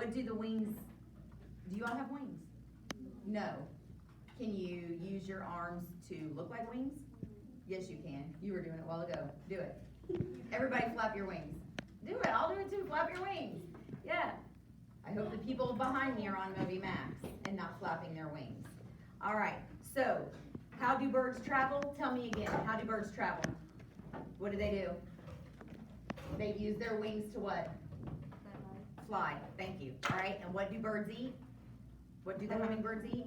What do the wings, do you all have wings? No. Can you use your arms to look like wings? Yes, you can. You were doing it a while ago. Do it. Everybody flap your wings. Do it. I'll do it too. Flap your wings. Yeah. I hope the people behind me are on Moby Max and not flapping their wings. All right. So, how do birds travel? Tell me again. How do birds travel? What do? They use their wings to what? Fly. Thank you. All right. And what do birds eat? What do the hummingbirds eat?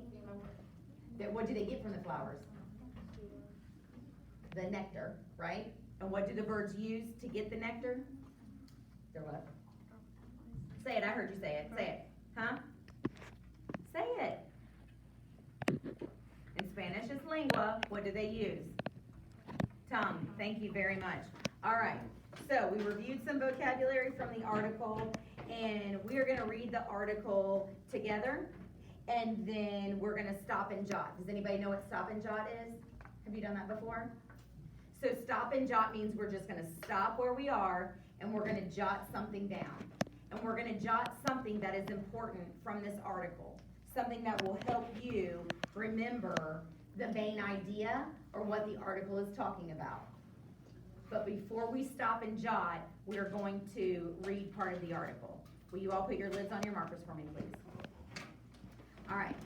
What do they get from the flowers? The nectar, right? And what do the birds use to get the nectar? Their what? Say it. I heard you say it. Say it. Huh? Say it. In Spanish is lengua. What do they use? Tongue. Thank you very much. All right. So we reviewed some vocabulary from the article, and we are going to read the article together, and then we're going to stop and jot. Does anybody know what stop and jot is? Have you done that before? So stop and jot means we're just going to stop where we are, and we're going to jot something down. And we're going to jot something that is important from this article, something that will help you remember the main idea or what the article is talking about. But before we stop and jot, we are going to read part of the article. Will you all put your lids on your markers for me, please? All right.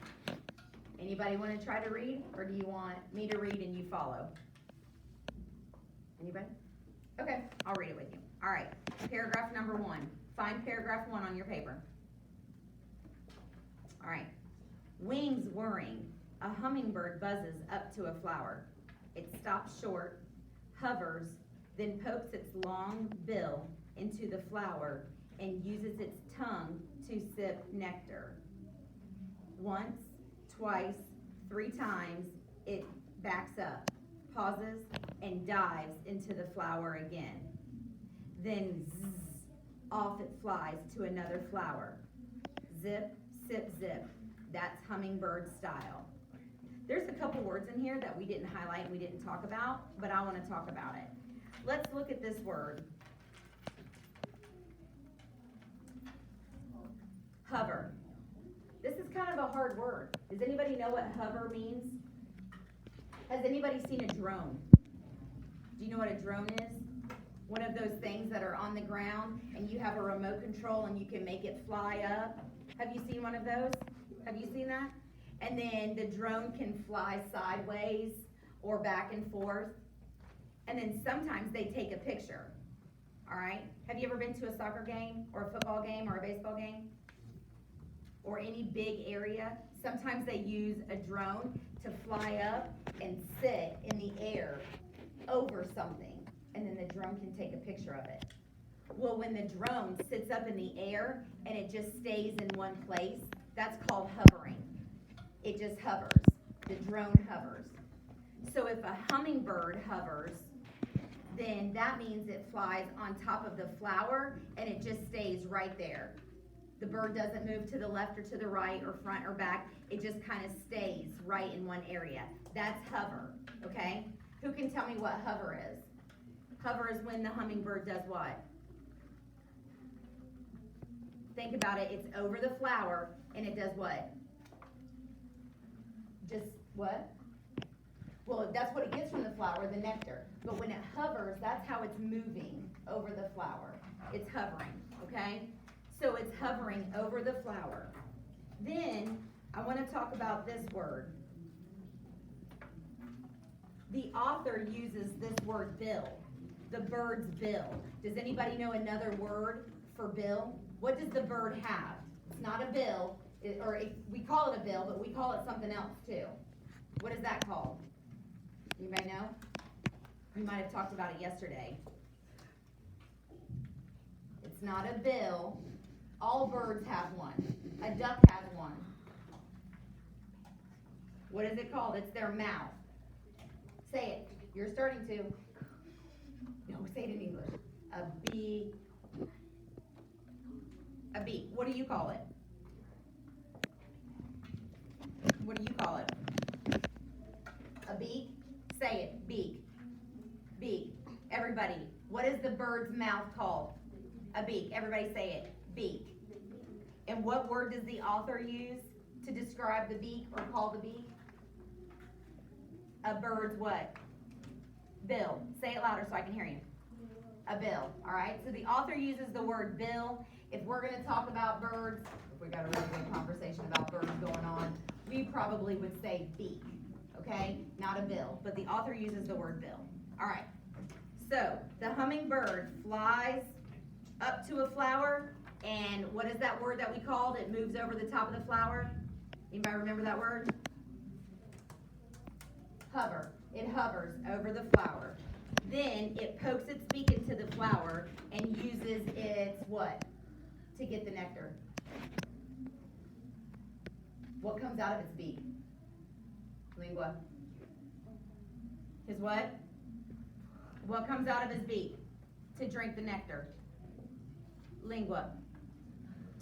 Anybody want to try to read, or do you want me to read and you follow? Anybody? Okay, I'll read it with you. All right, paragraph number 1. Find paragraph 1 on your paper. All right. Wings whirring. A hummingbird buzzes up to a flower. It stops short, hovers, then pokes its long bill into the flower and uses its tongue to sip nectar. Once, twice, 3 times, it backs up, pauses, and dives into the flower again. Then zzz, off it flies to another flower. Zip, sip, zip. That's hummingbird style. There's a couple words in here that we didn't highlight and we didn't talk about, but I want to talk about it. Let's look at this word. Hover. This is kind of a hard word. Does anybody know what hover means? Has anybody seen a drone? Do you know what a drone is? One of those things that are on the ground and you have a remote control and you can make it fly up. Have you seen one of those? Have you seen that? And then the drone can fly sideways or back and forth. And then sometimes they take a picture. All right? Have you ever been to a soccer game or a football game or a baseball game? Or any big area? Sometimes they use a drone to fly up and sit in the air over something. And then the drone can take a picture of it. Well, when the drone sits up in the air and it just stays in one place, that's called hovering. It just hovers. The drone hovers. So if a hummingbird hovers, then that means it flies on top of the flower and it just stays right there. The bird doesn't move to the left or to the right or front or back. It just kind of stays right in one area. That's hover, okay? Who can tell me what hover is? Hover is when the hummingbird does what? Think about it. It's over the flower and it does what? Just what? Well, that's what it gets from the flower, the nectar. But when it hovers, that's how it's moving over the flower. It's hovering, okay? So it's hovering over the flower. Then I want to talk about this word. The author uses this word bill, the bird's bill. Does anybody know another word for bill? What does the bird have? It's not a bill, we call it a bill, but we call it something else too. What is that called? Anybody know? We might have talked about it yesterday. It's not a bill. All birds have one. A duck has one. What is it called? It's their mouth. Say it. You're starting to. No, say it in English. A beak. A beak. What do you call it? What do you call it? A beak? Say it. Beak. Beak. Everybody, what is the bird's mouth called? A beak. Everybody say it. Beak. And what word does the author use to describe the beak or call the beak? A bird's what? Bill. Say it louder so I can hear you. A bill. All right. So the author uses the word bill. If we're going to talk about birds, if we got a really good conversation about birds going on, we probably would say beak. Okay? Not a bill. But the author uses the word bill. All right. So the hummingbird flies up to a flower, and what is that word that we called? It moves over the top of the flower. Anybody remember that word? Hover. It hovers over the flower. Then it pokes its beak into the flower and uses its what? To get the nectar. What comes out of its beak? Lingua. His what? What comes out of his beak to drink the nectar? Lingua.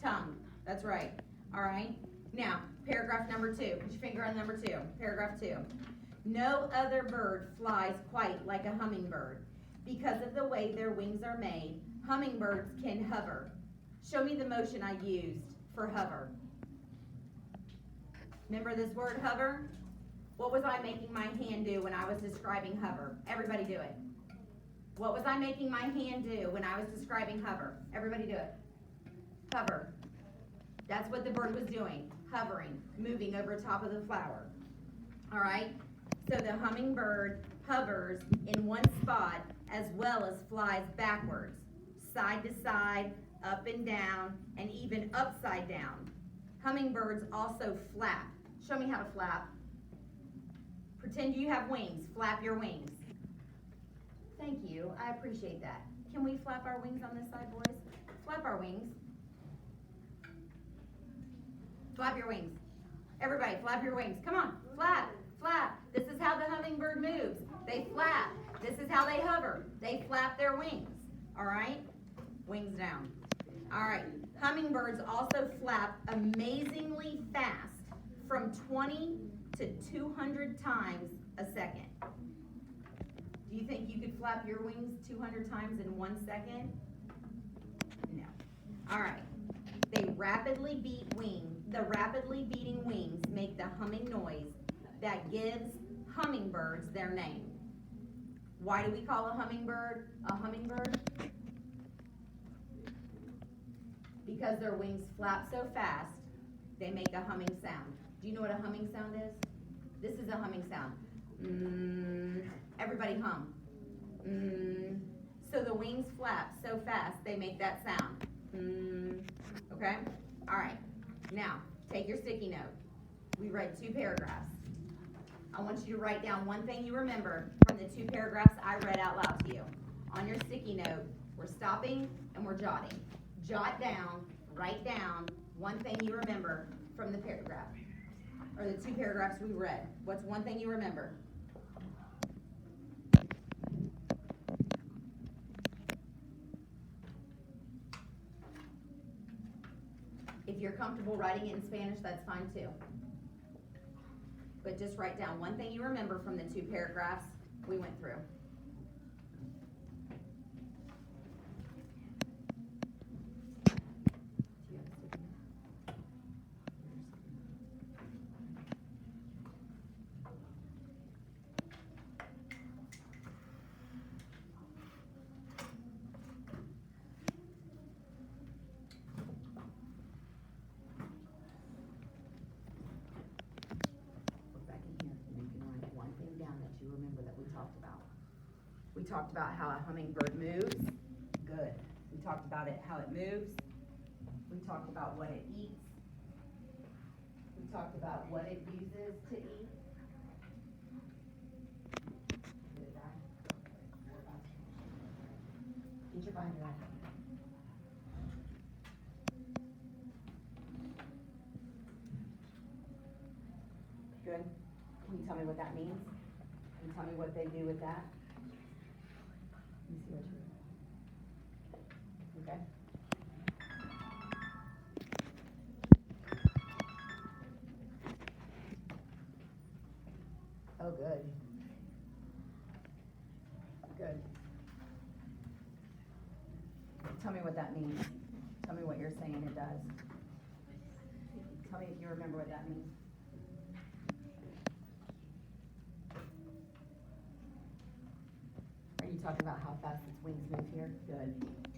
Tongue. That's right. All right. Now, paragraph number 2. Put your finger on number 2. Paragraph 2. No other bird flies quite like a hummingbird. Because of the way their wings are made, hummingbirds can hover. Show me the motion I used for hover. Remember this word hover? What was I making my hand do when I was describing hover? Everybody do it. What was I making my hand do when I was describing hover? Everybody do it. Hover. That's what the bird was doing. Hovering. Moving over top of the flower. All right? So the hummingbird hovers in one spot as well as flies backwards, side to side, up and down, and even upside down. Hummingbirds also flap. Show me how to flap. Pretend you have wings. Flap your wings. Thank you. I appreciate that. Can we flap our wings on this side, boys? Flap our wings. Flap your wings. Everybody, flap your wings. Come on. Flap. Flap. This is how the hummingbird moves. They flap. This is how they hover. They flap their wings. All right? Wings down. All right. Hummingbirds also flap amazingly fast, from 20 to 200 times a second. Do you think you could flap your wings 200 times in 1 second? No. All right. The rapidly beating wings make the humming noise that gives hummingbirds their name. Why do we call a hummingbird a hummingbird? Because their wings flap so fast, they make a humming sound. Do you know what a humming sound is? This is a humming sound. Everybody hum. So the wings flap so fast, they make that sound. Okay? All right. Now, take your sticky note. We read 2 paragraphs. I want you to write down one thing you remember from the 2 paragraphs I read out loud to you. On your sticky note, we're stopping and we're jotting. Jot down, write down one thing you remember from the paragraph, or the 2 paragraphs we read. What's one thing you remember? If you're comfortable writing it in Spanish, that's fine too. But just write down one thing you remember from the 2 paragraphs we went through. We talked about how a hummingbird moves. Good. We talked about it, how it moves. We talked about what it eats. We talked about what it uses to eat. Get your binder out. Good. Can you tell me what that means? Can you tell me what they do with that? Let me see what you. Okay. Oh, good. Good. Tell me what that means. Tell me what you're saying it does. Tell me if you remember what that means. Are you talking about how fast its wings move here? Good.